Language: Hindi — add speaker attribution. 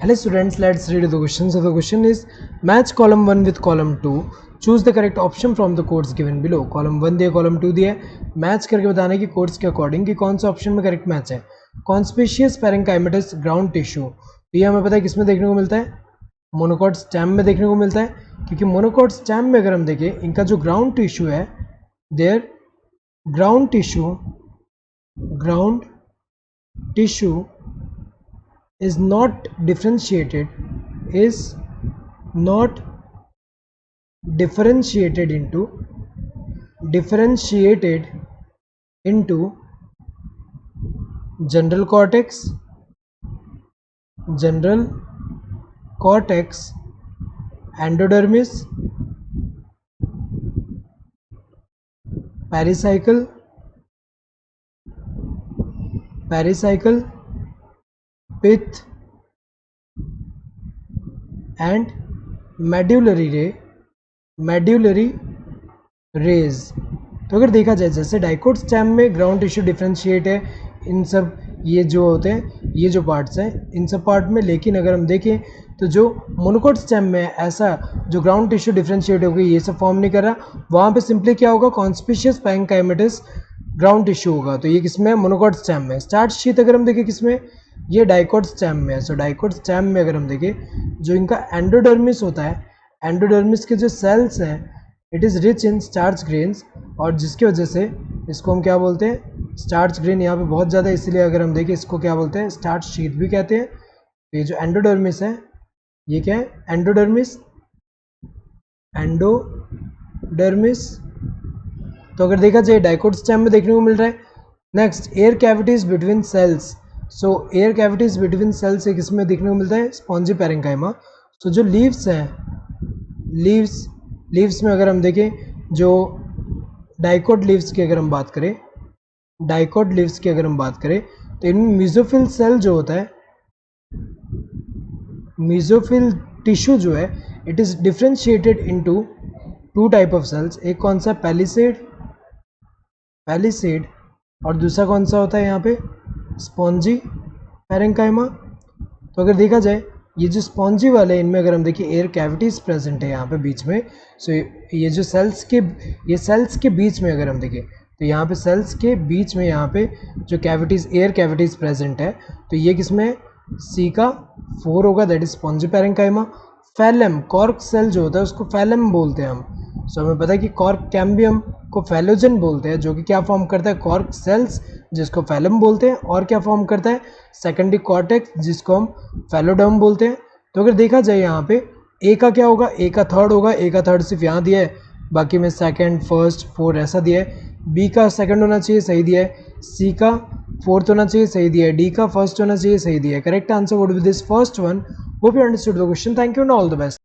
Speaker 1: Hello students, let's read the question. So the question is match column 1 with column 2. Choose the correct option from the codes given below. Column 1 दिया, column 2 दिया, मैच करके बताना है कि कोड्स के अकॉर्डिंग कि कौन सा ऑप्शन में करेक्ट मैच है. कॉन्स्पिशियस पैरेंकाइमेटस ग्राउंड टिश्यू, तो ये हमें पता है किसमें देखने को मिलता है, मोनोकॉट स्टेम में देखने को मिलता है. क्योंकि मोनोकॉट स्टेम में अगर हम देखें इनका जो ग्राउंड टिश्यू है, their ground tissue is not differentiated into general cortex, endodermis, pericycle, pith and medullary rays. तो अगर देखा जाए जैसे डाइकोट स्टेम में ग्राउंड टिश्यू डिफरेंशिएट है, इन सब ये जो होते हैं, ये जो पार्ट्स हैं इन सब पार्ट में, लेकिन अगर हम देखें तो जो मोनोकोट स्टेम में ऐसा जो ग्राउंड टिश्यू डिफरेंशिएट होगी ये सब फॉर्म नहीं कर रहा, वहाँ पे सिंपली क्या होगा, कॉन्स्पिशियस पैरेंकाइमेटस ग्राउंड टिश्यू होगा. तो ये किसमें है, मोनोकोट स्टेम में. स्टार्च शीथ अगर हम देखें किसमें, ये डाइकोट स्टेम में है. सो डाइकोट स्टेम में अगर हम देखें जो इनका एंडोडर्मिस होता है, एंडोडर्मिस के जो सेल्स हैं it is rich in starch grains, और जिसकी वजह से इसको हम क्या बोलते हैं, स्टार्च ग्रेन यहाँ पे बहुत ज़्यादा, इसलिए अगर हम देखें इसको क्या बोलते हैं, स्टार्च शीथ भी कहते हैं. तो ये जो एंडोडर्मिस है ये क्या है, एंडोडर्मिस. तो अगर देखा जाए डाइकोट स्टेम में देखने को मिल रहा है. Next, air cavities between cells. So air cavities between cells एक इसमें देखने को मिलता है, स्पॉन्जी पैरेंकाइमा. तो जो लीव्स हैं, लीव्स में अगर हम देखें जो डाइकोट लीव्स की अगर हम बात करें, तो इनमें मीजोफिल सेल जो होता है, मीजोफिल टिश्यू जो है it is differentiated into two type of cells. एक कौन सा, पैलिसेड, और दूसरा कौन सा होता है यहाँ पे, स्पॉन्जी पैरेंकाइमा. तो अगर देखा जाए ये जो स्पॉन्जी वाले इनमें अगर हम देखिए एयर कैविटीज़ प्रेजेंट है यहाँ पे बीच में. सो ये जो सेल्स के बीच में अगर हम देखें तो यहाँ पे सेल्स के बीच में यहाँ पे जो कैविटीज़, एयर कैविटीज़ प्रेजेंट है, तो ये किसमें, सी का 4 होगा, that is spongy parenchyma. Phellem, cork cell जो होता है उसको फैलम बोलते हैं हम. सो हमें पता है कि कॉर्क कैम्बियम को फैलोजन बोलते हैं, जो कि क्या फॉर्म करता है, कॉर्क सेल्स जिसको फैलम बोलते हैं, और क्या फॉर्म करता है, सेकेंडरी कॉर्टेक्स जिसको हम फैलोडर्म बोलते हैं. तो अगर देखा जाए यहाँ पे ए का क्या होगा, ए का थर्ड होगा, ए का थर्ड सिर्फ यहाँ दिया है, बाकी में सेकंड, फर्स्ट, फोर्थ ऐसा दिया है. बी का सेकंड होना चाहिए, सही दिया है. सी का फोर्थ होना चाहिए, सही दिया है. डी का फर्स्ट होना चाहिए, सही दिया है. Correct answer would be this first one. Hope you understood the question. Thank you and all the best.